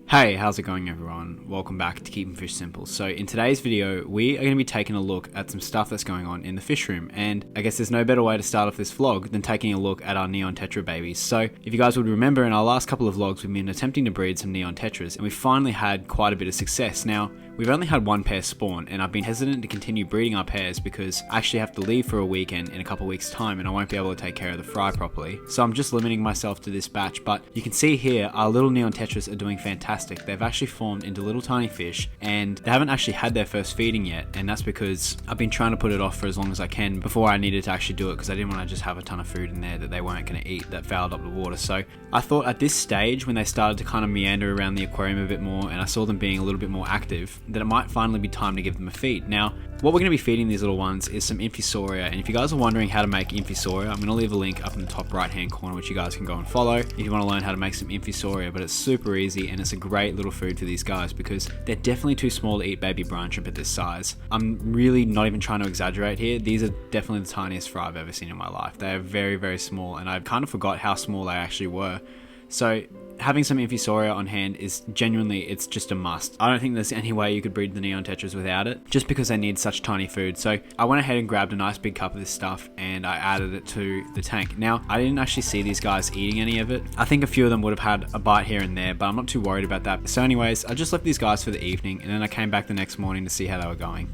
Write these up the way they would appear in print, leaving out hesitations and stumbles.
Hey, how's it going everyone? Welcome back to Keeping Fish Simple. So in today's video, we are going to be taking a look at some stuff that's going on in the fish room, and I guess there's no better way to start off this vlog than taking a look at our neon tetra babies. So if you guys would remember, in our last couple of vlogs we've been attempting to breed some neon tetras, and we finally had quite a bit of success. Now, we've only had one pair spawn, and I've been hesitant to continue breeding our pairs because I actually have to leave for a weekend in a couple weeks time and I won't be able to take care of the fry properly. So I'm just limiting myself to this batch, but you can see here our little neon tetras are doing fantastic. They've actually formed into little tiny fish and they haven't actually had their first feeding yet, and that's because I've been trying to put it off for as long as I can before I needed to actually do it, because I didn't want to just have a ton of food in there that they weren't going to eat that fouled up the water. So I thought at this stage, when they started to kind of meander around the aquarium a bit more and I saw them being a little bit more active, that it might finally be time to give them a feed. Now, what we're going to be feeding these little ones is some infusoria, and if you guys are wondering how to make infusoria, I'm going to leave a link up in the top right hand corner which you guys can go and follow if you want to learn how to make some infusoria. But it's super easy and it's a great little food for these guys because they're definitely too small to eat baby brine shrimp at this size. I'm really not even trying to exaggerate here. These are definitely the tiniest fry I've ever seen in my life. They are very, very small, and I kind of forgot how small they actually were. So having some infusoria on hand is genuinely, it's just a must. I don't think there's any way you could breed the neon tetras without it, just because they need such tiny food. So I went ahead and grabbed a nice big cup of this stuff and I added it to the tank. Now, I didn't actually see these guys eating any of it. I think a few of them would have had a bite here and there, but I'm not too worried about that. So anyways, I just left these guys for the evening, and then I came back the next morning to see how they were going.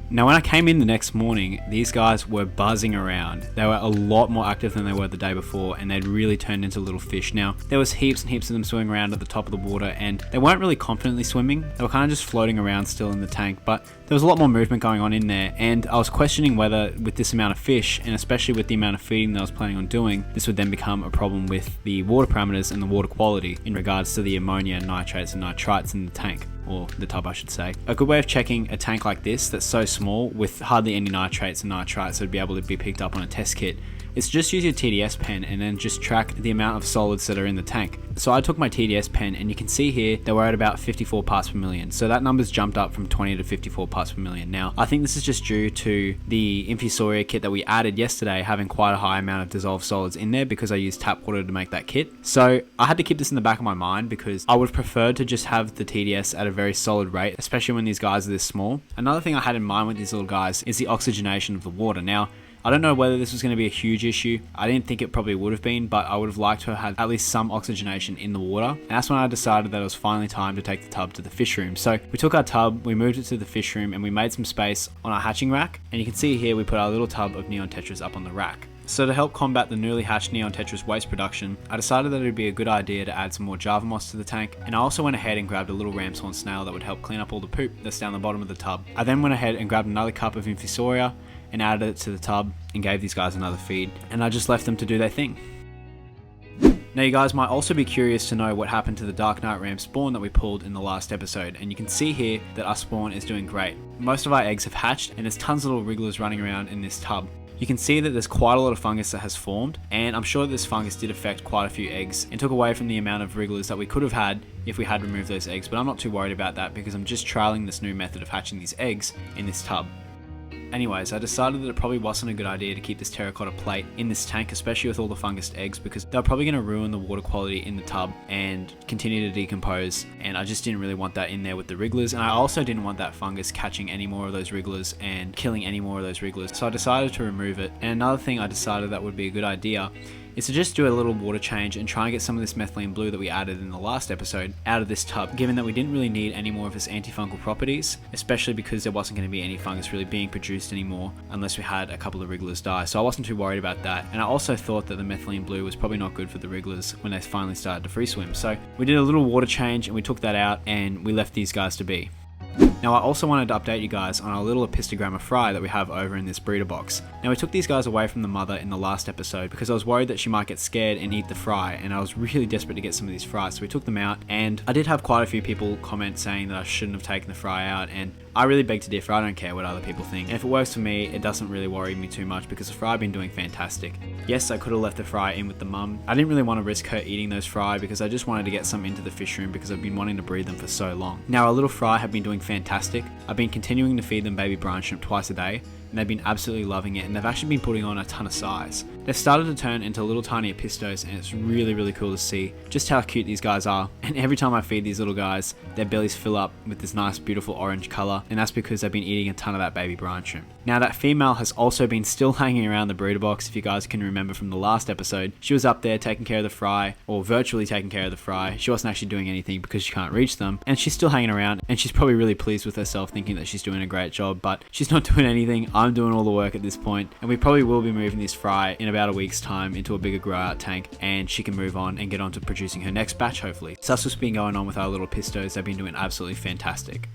Now, when I came in the next morning, these guys were buzzing around. They were a lot more active than they were the day before, and they'd really turned into little fish. Now, there was heaps and heaps of them swimming around at the top of the water, and they weren't really confidently swimming. They were kind of just floating around still in the tank, but there was a lot more movement going on in there, and I was questioning whether with this amount of fish, and especially with the amount of feeding that I was planning on doing, this would then become a problem with the water parameters and the water quality in regards to the ammonia, nitrates and nitrites in the tank. Or the tub, I should say. A good way of checking a tank like this that's so small with hardly any nitrates and nitrites that would be able to be picked up on a test kit is just use your TDS pen and then just track the amount of solids that are in the tank. So I took my TDS pen, and you can see here that we're at about 54 parts per million. So that number's jumped up from 20 to 54 parts per million. Now, I think this is just due to the infusoria kit that we added yesterday having quite a high amount of dissolved solids in there because I used tap water to make that kit. So I had to keep this in the back of my mind because I would have preferred to just have the TDS at a very solid rate, especially when these guys are this small. Another thing I had in mind with these little guys is the oxygenation of the water. Now, I don't know whether this was going to be a huge issue. I didn't think it probably would have been, but I would have liked to have had at least some oxygenation in the water. And that's when I decided that it was finally time to take the tub to the fish room. So we took our tub, we moved it to the fish room, and we made some space on our hatching rack. And you can see here we put our little tub of neon tetras up on the rack. So to help combat the newly hatched neon tetras waste production, I decided that it would be a good idea to add some more java moss to the tank, and I also went ahead and grabbed a little ram's horn snail that would help clean up all the poop that's down the bottom of the tub. I then went ahead and grabbed another cup of infusoria and added it to the tub and gave these guys another feed, and I just left them to do their thing. Now, you guys might also be curious to know what happened to the Dark Knight Ram spawn that we pulled in the last episode, and you can see here that our spawn is doing great. Most of our eggs have hatched, and there's tons of little wrigglers running around in this tub. You can see that there's quite a lot of fungus that has formed, and I'm sure that this fungus did affect quite a few eggs and took away from the amount of wrigglers that we could have had if we had removed those eggs, but I'm not too worried about that because I'm just trialing this new method of hatching these eggs in this tub. Anyways, I decided that it probably wasn't a good idea to keep this terracotta plate in this tank, especially with all the fungused eggs, because they're probably going to ruin the water quality in the tub and continue to decompose, and I just didn't really want that in there with the wrigglers, and I also didn't want that fungus catching any more of those wrigglers and killing any more of those wrigglers, so I decided to remove it. And another thing I decided that would be a good idea is to just do a little water change and try and get some of this methylene blue that we added in the last episode out of this tub, given that we didn't really need any more of its antifungal properties, especially because there wasn't going to be any fungus really being produced anymore unless we had a couple of wrigglers die. So I wasn't too worried about that, and I also thought that the methylene blue was probably not good for the wrigglers when they finally started to free swim. So we did a little water change and we took that out and we left these guys to be. Now, I also wanted to update you guys on our little Apistogramma Fry that we have over in this breeder box. Now, we took these guys away from the mother in the last episode because I was worried that she might get scared and eat the fry, and I was really desperate to get some of these fries, so we took them out, and I did have quite a few people comment saying that I shouldn't have taken the fry out, and I really beg to differ. I don't care what other people think, and if it works for me, it doesn't really worry me too much because the fry have been doing fantastic. Yes, I could have left the fry in with the mum. I didn't really want to risk her eating those fry because I just wanted to get some into the fish room because I've been wanting to breed them for so long. Now, our little fry have been doing fantastic. I've been continuing to feed them baby brine shrimp twice a day, and they've been absolutely loving it, and they've actually been putting on a ton of size. They've started to turn into little tiny Apistos, and it's really cool to see just how cute these guys are. And every time I feed these little guys, their bellies fill up with this nice beautiful orange color, and that's because they've been eating a ton of that baby brine shrimp. Now that female has also been still hanging around the breeder box. If you guys can remember from the last episode, she was up there taking care of the fry, or virtually taking care of the fry. She wasn't actually doing anything because she can't reach them, and she's still hanging around, and she's probably really pleased with herself, thinking that she's doing a great job, but she's not doing anything. I'm doing all the work at this point, and we probably will be moving this fry in about a week's time into a bigger grow out tank, and she can move on and get on to producing her next batch, hopefully. So that's what's been going on with our little Pistos. They've been doing absolutely fantastic.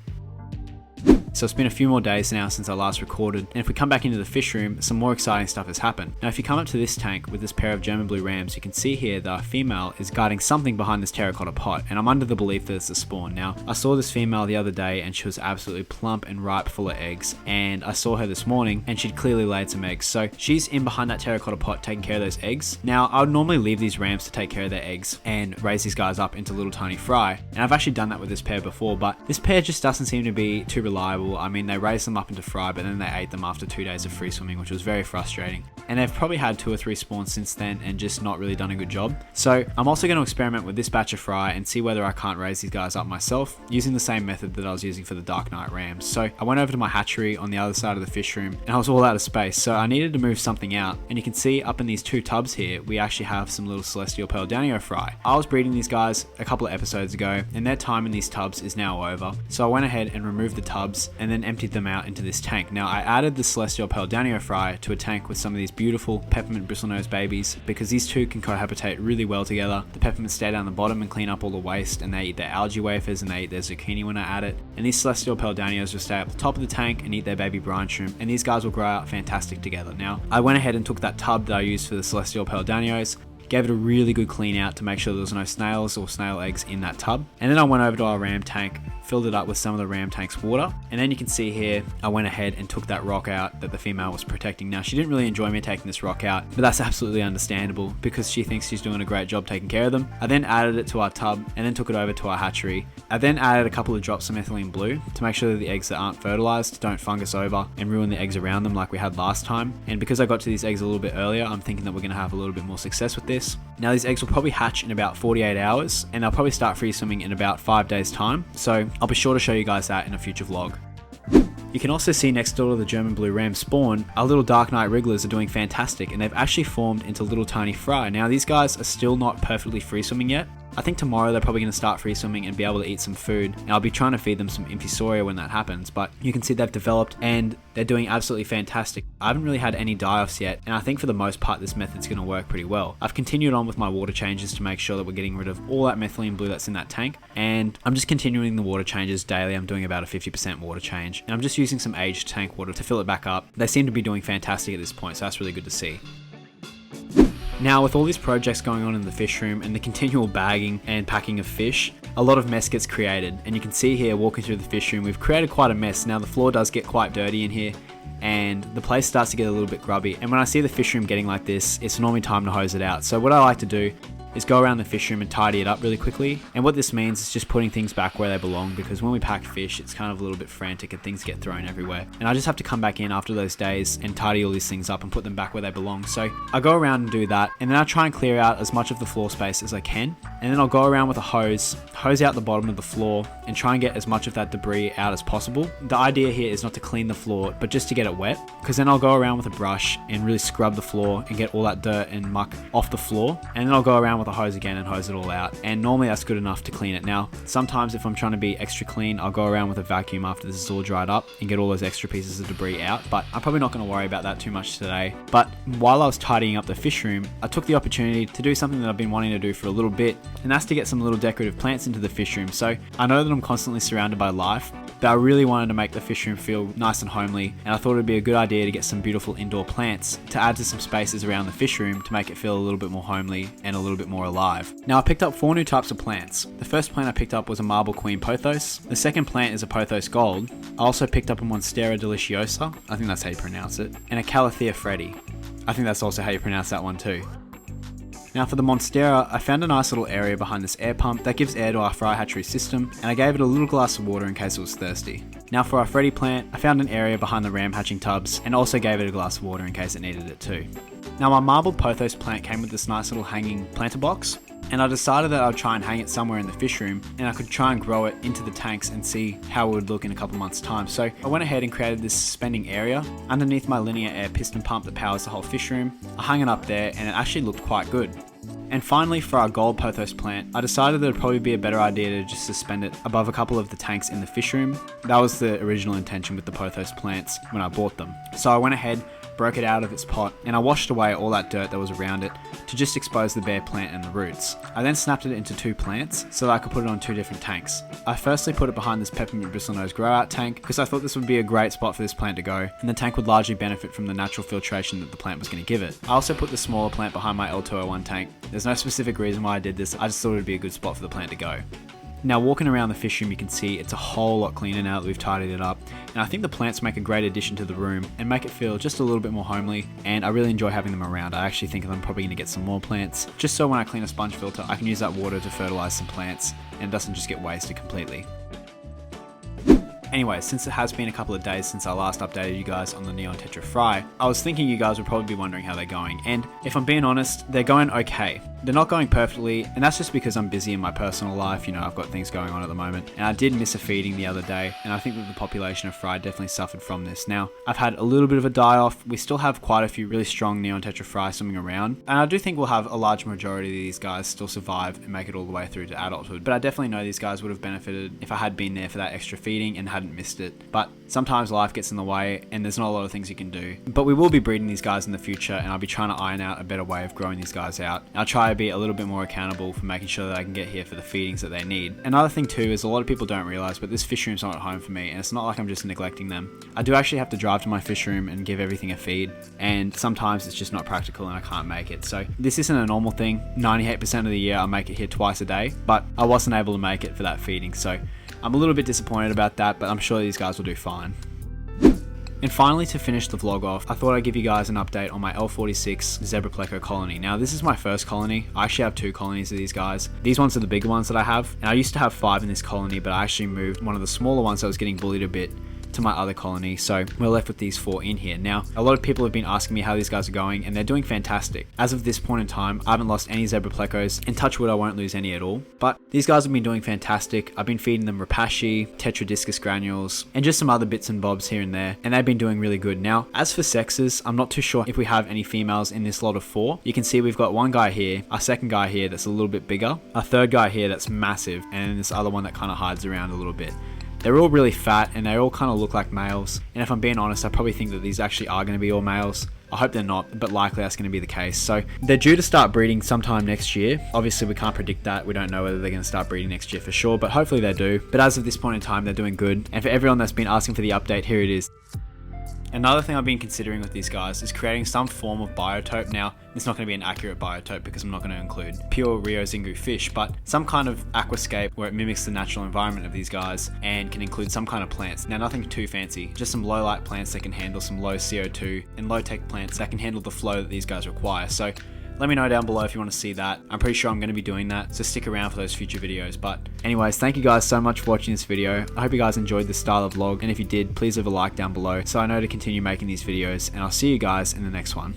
So it's been a few more days now since I last recorded, and if we come back into the fish room, some more exciting stuff has happened. Now if you come up to this tank with this pair of German blue rams, you can see here that our female is guarding something behind this terracotta pot, and I'm under the belief that it's a spawn. Now I saw this female the other day and she was absolutely plump and ripe, full of eggs, and I saw her this morning and she'd clearly laid some eggs. So she's in behind that terracotta pot taking care of those eggs. Now I would normally leave these rams to take care of their eggs and raise these guys up into little tiny fry, and I've actually done that with this pair before, but this pair just doesn't seem to be too reliable. I mean, they raised them up into fry, but then they ate them after 2 days of free swimming, which was very frustrating. And they've probably had 2 or 3 spawns since then and just not really done a good job. So I'm also going to experiment with this batch of fry and see whether I can't raise these guys up myself using the same method that I was using for the Dark Knight rams. So I went over to my hatchery on the other side of the fish room, and I was all out of space, so I needed to move something out. And you can see up in these 2 tubs here, we actually have some little celestial pearl danio fry. I was breeding these guys a couple of episodes ago, and their time in these tubs is now over. So I went ahead and removed the tubs and then emptied them out into this tank. Now I added the celestial pearl danio fry to a tank with some of these beautiful peppermint bristlenose babies, because these two can cohabitate really well together. The peppermint stay down the bottom and clean up all the waste, and they eat their algae wafers and they eat their zucchini when I add it. And these celestial pearl danios will stay up the top of the tank and eat their baby brine shrimp, and these guys will grow out fantastic together. Now I went ahead and took that tub that I used for the celestial pearl danios, gave it a really good clean out to make sure there was no snails or snail eggs in that tub, and then I went over to our ram tank, filled it up with some of the ram tank's water, and then you can see here I went ahead and took that rock out that the female was protecting. Now she didn't really enjoy me taking this rock out, but that's absolutely understandable because she thinks she's doing a great job taking care of them. I then added it to our tub and then took it over to our hatchery. I then added a couple of drops of methylene blue to make sure that the eggs that aren't fertilized don't fungus over and ruin the eggs around them like we had last time. And because I got to these eggs a little bit earlier, I'm thinking that we're going to have a little bit more success with this. Now these eggs will probably hatch in about 48 hours, and they'll probably start free swimming in about 5 days time, so I'll be sure to show you guys that in a future vlog. You can also see next door to the German blue ram spawn, our little Dark Knight wrigglers are doing fantastic, and they've actually formed into little tiny fry. Now these guys are still not perfectly free swimming yet. I think tomorrow they're probably going to start free swimming and be able to eat some food, and I'll be trying to feed them some infusoria when that happens, but you can see they've developed and they're doing absolutely fantastic. I haven't really had any die-offs yet, and I think for the most part this method's going to work pretty well. I've continued on with my water changes to make sure that we're getting rid of all that methylene blue that's in that tank, and I'm just continuing the water changes daily. I'm doing about a 50% water change, and I'm just using some aged tank water to fill it back up. They seem to be doing fantastic at this point, so that's really good to see. Now with all these projects going on in the fish room and the continual bagging and packing of fish, a lot of mess gets created, and you can see here walking through the fish room we've created quite a mess. Now the floor does get quite dirty in here and the place starts to get a little bit grubby, and when I see the fish room getting like this, it's normally time to hose it out. So what I like to do is go around the fish room and tidy it up really quickly, and what this means is just putting things back where they belong, because when we pack fish it's kind of a little bit frantic and things get thrown everywhere, and I just have to come back in after those days and tidy all these things up and put them back where they belong. So I go around and do that, and then I try and clear out as much of the floor space as I can, and then I'll go around with a hose out the bottom of the floor and try and get as much of that debris out as possible. The idea here is not to clean the floor, but just to get it wet, because then I'll go around with a brush and really scrub the floor and get all that dirt and muck off the floor, and then I'll go around with a hose again and hose it all out, and normally that's good enough to clean it. Now sometimes if I'm trying to be extra clean, I'll go around with a vacuum after this is all dried up and get all those extra pieces of debris out, but I'm probably not going to worry about that too much today. But while I was tidying up the fish room, I took the opportunity to do something that I've been wanting to do for a little bit, and that's to get some little decorative plants into the fish room. So I know that I'm constantly surrounded by life, but I really wanted to make the fish room feel nice and homely, and I thought it'd be a good idea to get some beautiful indoor plants to add to some spaces around the fish room to make it feel a little bit more homely and a little bit more alive. Now I picked up 4 new types of plants. The first plant I picked up was a marble queen pothos. The second plant is a pothos gold. I also picked up a monstera deliciosa, I think that's how you pronounce it, and a calathea freddi. I think that's also how you pronounce that one too. Now for the monstera, I found a nice little area behind this air pump that gives air to our fry hatchery system, and I gave it a little glass of water in case it was thirsty. Now for our Freddy plant, I found an area behind the ram hatching tubs and also gave it a glass of water in case it needed it too. Now my marbled pothos plant came with this nice little hanging planter box, and I decided that I'd try and hang it somewhere in the fish room and I could try and grow it into the tanks and see how it would look in a couple months time. So I went ahead and created this suspending area underneath my linear air piston pump that powers the whole fish room. I hung it up there and it actually looked quite good. And finally, for our gold pothos plant, I decided that it'd probably be a better idea to just suspend it above a couple of the tanks in the fish room. That was the original intention with the pothos plants when I bought them. So I went ahead, broke it out of its pot, and I washed away all that dirt that was around it to just expose the bare plant and the roots. I then snapped it into 2 plants so that I could put it on 2 different tanks. I firstly put it behind this peppermint bristlenose grow out tank because I thought this would be a great spot for this plant to go, and the tank would largely benefit from the natural filtration that the plant was going to give it. I also put the smaller plant behind my L201 tank. There's no specific reason why I did this, I just thought it would be a good spot for the plant to go. Now walking around the fish room, you can see it's a whole lot cleaner now that we've tidied it up, and I think the plants make a great addition to the room and make it feel just a little bit more homely, and I really enjoy having them around. I actually think I'm probably going to get some more plants, just so when I clean a sponge filter I can use that water to fertilize some plants and it doesn't just get wasted completely. Anyway, since it has been a couple of days since I last updated you guys on the Neon Tetra Fry, I was thinking you guys would probably be wondering how they're going, and if I'm being honest, they're going okay. They're not going perfectly, and that's just because I'm busy in my personal life. You know, I've got things going on at the moment, and I did miss a feeding the other day, and I think that the population of Fry definitely suffered from this. Now, I've had a little bit of a die-off. We still have quite a few really strong Neon Tetra Fry swimming around, and I do think we'll have a large majority of these guys still survive and make it all the way through to adulthood, but I definitely know these guys would have benefited if I had been there for that extra feeding and hadn't missed it. But sometimes life gets in the way, and there's not a lot of things you can do. But we will be breeding these guys in the future, and I'll be trying to iron out a better way of growing these guys out. I'll try to be a little bit more accountable for making sure that I can get here for the feedings that they need. Another thing too is a lot of people don't realize, but this fish room's not at home for me, and it's not like I'm just neglecting them. I do actually have to drive to my fish room and give everything a feed, and sometimes it's just not practical and I can't make it. So this isn't a normal thing. 98% of the year I'll make it here twice a day, but I wasn't able to make it for that feeding, so I'm a little bit disappointed about that, but I'm sure these guys will do fine. And finally, to finish the vlog off, I thought I'd give you guys an update on my L46 zebra Pleco colony. Now, this is my first colony. I actually have 2 colonies of these guys. These ones are the bigger ones that I have, and I used to have 5 in this colony, but I actually moved one of the smaller ones that was getting bullied a bit to my other colony, so we're left with these 4 in here. Now, a lot of people have been asking me how these guys are going, and they're doing fantastic. As of this point in time, I haven't lost any zebra plecos, and touch wood, I won't lose any at all. But these guys have been doing fantastic. I've been feeding them Rapashi, Tetra discus granules, and just some other bits and bobs here and there, and they've been doing really good. Now, as for sexes, I'm not too sure if we have any females in this lot of 4. You can see we've got one guy here, a second guy here that's a little bit bigger, a third guy here that's massive, and then this other one that kind of hides around a little bit. They're all really fat and they all kind of look like males, and if I'm being honest, I probably think that these actually are going to be all males. I hope they're not, but likely that's going to be the case. So they're due to start breeding sometime next year. Obviously we can't predict that. We don't know whether they're going to start breeding next year for sure, but hopefully they do. But as of this point in time, they're doing good. And for everyone that's been asking for the update, here it is. Another thing I've been considering with these guys is creating some form of biotope. Now, it's not going to be an accurate biotope because I'm not going to include pure Rio Zingu fish, but some kind of aquascape where it mimics the natural environment of these guys and can include some kind of plants. Now, nothing too fancy, just some low light plants that can handle some low CO2 and low tech plants that can handle the flow that these guys require. So let me know down below if you want to see that. I'm pretty sure I'm going to be doing that, so stick around for those future videos. But anyways, thank you guys so much for watching this video. I hope you guys enjoyed this style of vlog, and if you did, please leave a like down below so I know to continue making these videos, and I'll see you guys in the next one.